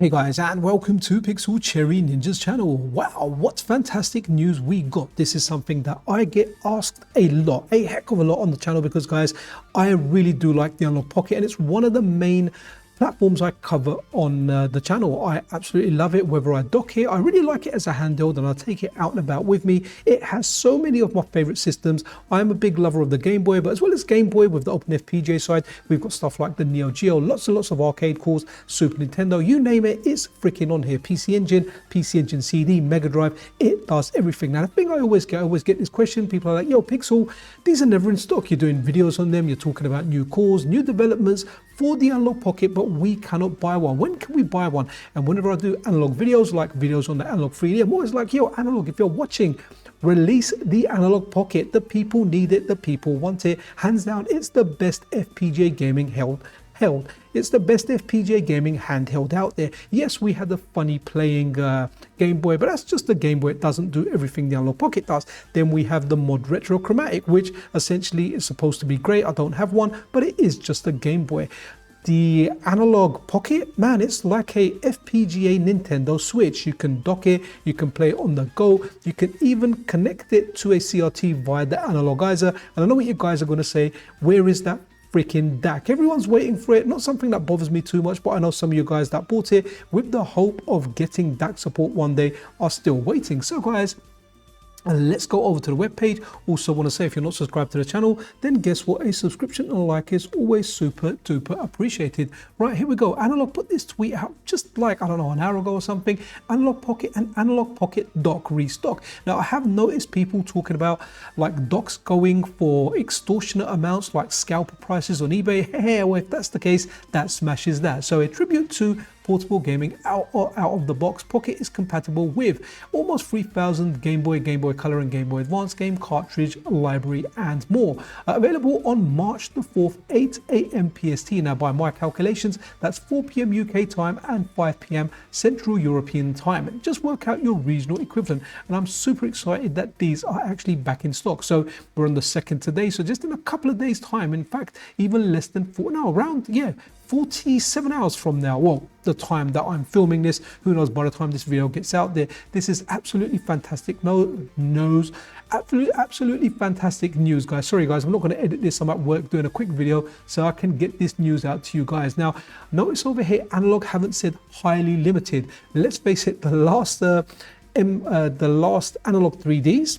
Hey guys, and welcome to Pixel Cherry Ninja's channel. Wow, what fantastic news we got. This is something that I get asked a lot, a heck of a lot on the channel, because guys, I really do like the Analogue Pocket, and it's one of the main platforms I cover on the channel. I absolutely love it, whether I dock it. I really like it as a handheld, and I take it out and about with me. It has so many of my favorite systems. I'm a big lover of the Game Boy, but as well as Game Boy with the openFPGA side, we've got stuff like the Neo Geo, lots and lots of arcade cores, Super Nintendo, you name it, it's freaking on here. PC Engine CD, Mega Drive, it does everything. Now the thing I always get this question, people are like, yo Pixel, these are never in stock. You're doing videos on them, you're talking about new cores, new developments for the Analogue Pocket, but we cannot buy one. When can we buy one? And whenever I do analog videos, like videos on the Analogue 3D, I'm always like, yo, Analogue, if you're watching, release the Analogue Pocket. The people need it, the people want it. Hands down, it's the best FPGA gaming held. It's the best FPGA gaming handheld out there. Yes, we had the funny playing Game Boy, but that's just the Game Boy. It doesn't do everything the Analogue Pocket does. Then we have the Mod Retro Chromatic, which essentially is supposed to be great. I don't have one, but it is just a Game Boy. The Analogue Pocket, man, it's like a FPGA Nintendo Switch. You can dock it, you can play it on the go, you can even connect it to a CRT via the Analogizer. And I know what you guys are going to say, where is that freaking DAC? Everyone's waiting for it. Not something that bothers me too much, but I know some of you guys that bought it with the hope of getting DAC support one day are still waiting. So guys, let's go over to the webpage. Also want to say, if you're not subscribed to the channel, then guess what? A subscription and a like is always super duper appreciated. Right, here we go. Analogue put this tweet out just like, I don't know, an hour ago or something. Analogue Pocket and Analogue Pocket dock restock. Now I have noticed people talking about like docks going for extortionate amounts, like scalper prices on eBay. Hey, well, if that's the case, that smashes that. So a tribute to portable gaming out of the box. Pocket is compatible with almost 3,000 Game Boy, Game Boy Color and Game Boy Advance game cartridge library and more. Available on March the 4th, 8 AM PST. Now by my calculations, that's 4 PM UK time and 5 PM Central European time. Just work out your regional equivalent. And I'm super excited that these are actually back in stock. So we're on the 2nd today. So just in a couple of days time, in fact, even less than 47 hours from now, well, the time that I'm filming this, who knows by the time this video gets out there. This is absolutely fantastic absolutely fantastic news, guys. Sorry guys, I'm not going to edit this. I'm at work doing a quick video so I can get this news out to you guys. Now notice over here, Analogue haven't said highly limited. Let's face it, the last Analogue 3Ds,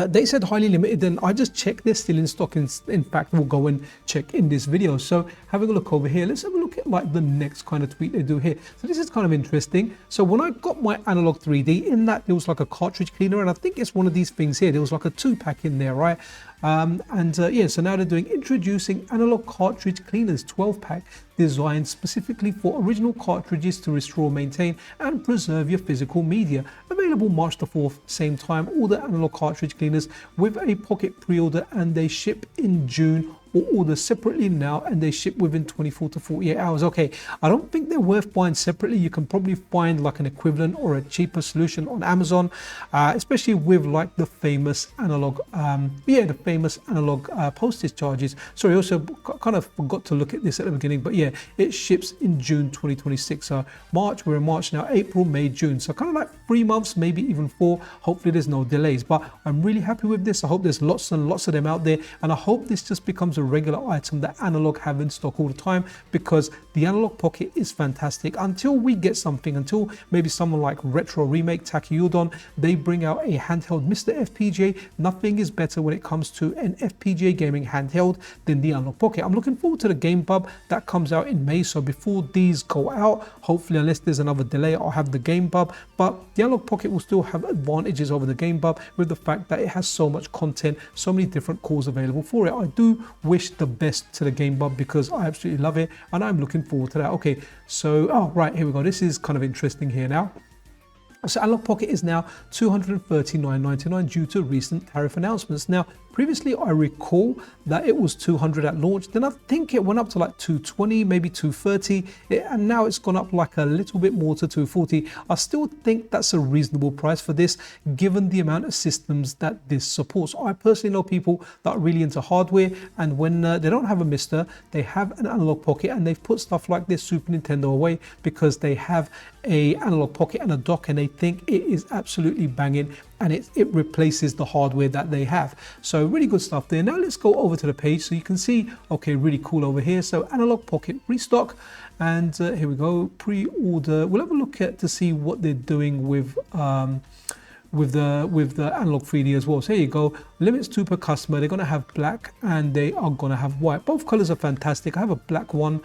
they said highly limited, and I just checked, they're still in stock. In fact, we'll go and check in this video. So having a look over here, let's have a look at like the next kind of tweet they do here. So this is kind of interesting. So when I got my Analogue 3D, in that there was like a cartridge cleaner, and I think it's one of these things here. There was like a 2-pack in there, right? Yeah, so now they're doing introducing Analogue cartridge cleaners 12-pack designed specifically for original cartridges to restore, maintain and preserve your physical media. Available March the 4th, same time, all the Analogue cartridge cleaners with a Pocket pre-order, and they ship in June, or order separately now and they ship within 24 to 48 hours. Okay, I don't think they're worth buying separately. You can probably find like an equivalent or a cheaper solution on Amazon, especially with like the famous Analogue, the famous Analogue postage charges. Sorry, I also kind of forgot to look at this at the beginning, but yeah, it ships in June 2026. So March, we're in March now, April, May, June. So kind of like 3 months, maybe even 4. Hopefully there's no delays, but I'm really happy with this. I hope there's lots and lots of them out there, and I hope this just becomes a regular item that Analogue have in stock all the time, because the Analogue Pocket is fantastic. Until we get something, until maybe someone like Retro Remake, Takyudon, they bring out a handheld Mr. FPGA, nothing is better when it comes to an FPGA gaming handheld than the Analogue Pocket. I'm looking forward to the Game Bub that comes out in May, so before these go out, hopefully, unless there's another delay, I'll have the Game Bub. But the Analogue Pocket will still have advantages over the Game Bub with the fact that it has so much content, so many different cores available for it. I do wish the best to the Game Bub because I absolutely love it, and I'm looking forward to that. Okay, so right, here we go. This is kind of interesting here now. So Analogue Pocket is now $239.99 due to recent tariff announcements. Now Previously, I recall that it was 200 at launch. Then I think it went up to like 220, maybe 230, and now it's gone up like a little bit more to 240. I still think that's a reasonable price for this, given the amount of systems that this supports. I personally know people that are really into hardware, and when they don't have a Mister, they have an analog pocket, and they've put stuff like this Super Nintendo away because they have a analog pocket and a dock, and they think it is absolutely banging, and it replaces the hardware that they have. So really good stuff there. Now let's go over to the page so you can see, okay, really cool over here. So analog pocket restock, and here we go, pre-order. We'll have a look at to see what they're doing with the Analogue 3D as well. So here you go, limits 2 per customer. They're going to have black and they are going to have white. Both colors are fantastic. I have a black one,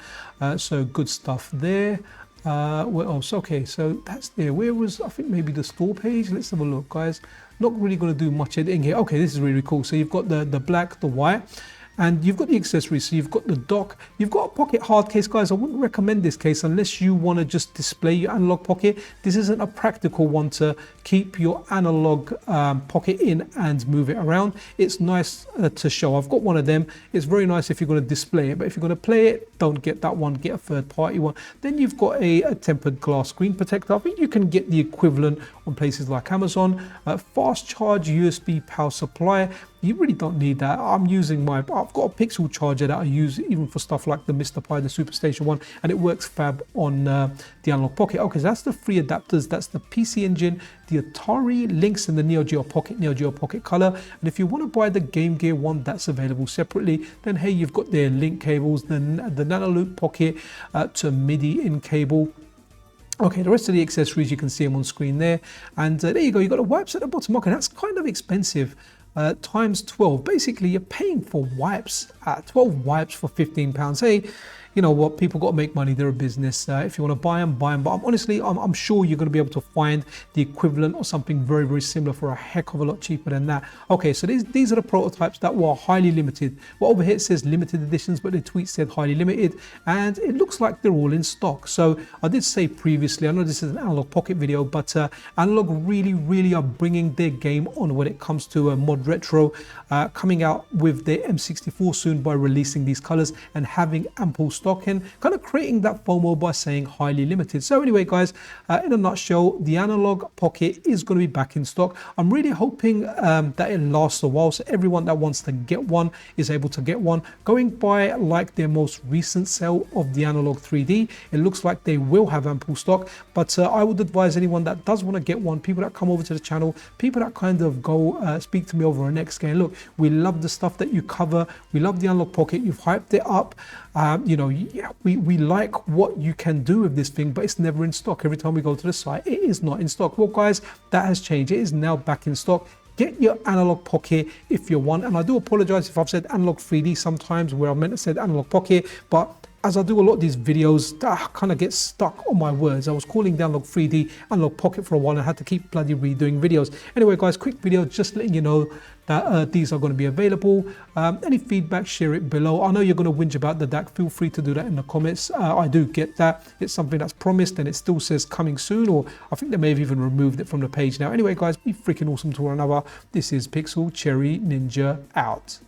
so good stuff there. What else? Okay, so that's there. Where was, I think maybe the store page. Let's have a look, guys. Not really going to do much editing here. Okay, this is really cool. So you've got the black, the white, and you've got the accessories. So you've got the dock, you've got a pocket hard case. Guys, I wouldn't recommend this case unless you want to just display your analog pocket. This isn't a practical one to keep your analog pocket in and move it around. It's nice to show. I've got one of them. It's very nice if you're going to display it, but if you're going to play it, don't get that one, get a third party one. Then you've got a tempered glass screen protector. I think you can get the equivalent on places like Amazon. Fast charge USB power supply. You really don't need that. I'm using I've got a Pixel charger that I use even for stuff like the Mr. Pi, the Superstation one, and it works fab on the Analog Pocket. Okay, so that's the 3 adapters. That's the PC Engine, the Atari Lynx, and the Neo Geo Pocket Color. And if you want to buy the Game Gear one, that's available separately. Then hey, you've got their link cables, the Nanoloop Pocket to MIDI in cable. Okay, the rest of the accessories, you can see them on screen there. And there you go, you've got the wipes at the bottom. Okay, that's kind of expensive. Times 12. Basically, you're paying for wipes, 12 wipes for £15. Hey, you know what, people got to make money, they're a business. If you want to buy them, buy them. But honestly, I'm sure you're going to be able to find the equivalent or something very, very similar for a heck of a lot cheaper than that. Okay, so these are the prototypes that were highly limited. Well, over here it says limited editions, but the tweet said highly limited, and it looks like they're all in stock. So I did say previously, I know this is an Analog Pocket video, but Analog really are bringing their game on when it comes to mod retro, coming out with their M64 soon by releasing these colors and having ample stock, and kind of creating that FOMO by saying highly limited. So anyway, guys, in a nutshell, the Analog Pocket is going to be back in stock. I'm really hoping that it lasts a while, so everyone that wants to get one is able to get one. Going by like their most recent sale of the Analog 3D, it looks like they will have ample stock, but I would advise anyone that does want to get one, people that come over to the channel, people that kind of go speak to me over a next game. Look, we love the stuff that you cover, we love the Analog Pocket, you've hyped it up, you know, we like what you can do with this thing, but it's never in stock. Every time we go to the site, it is not in stock. Well, guys, that has changed. It is now back in stock. Get your Analog Pocket if you want, and I do apologize if I've said Analog 3D sometimes where I meant to say Analog Pocket, but as I do a lot of these videos, I kind of get stuck on my words. I was calling the Analog 3D Analog Pocket for a while and I had to keep bloody redoing videos. Anyway, guys, quick video just letting you know that these are going to be available. Any feedback, share it below. I know you're going to whinge about the DAC. Feel free to do that in the comments. I do get that. It's something that's promised and it still says coming soon, or I think they may have even removed it from the page now. Anyway, guys, be freaking awesome to one another. This is Pixel Cherry Ninja out.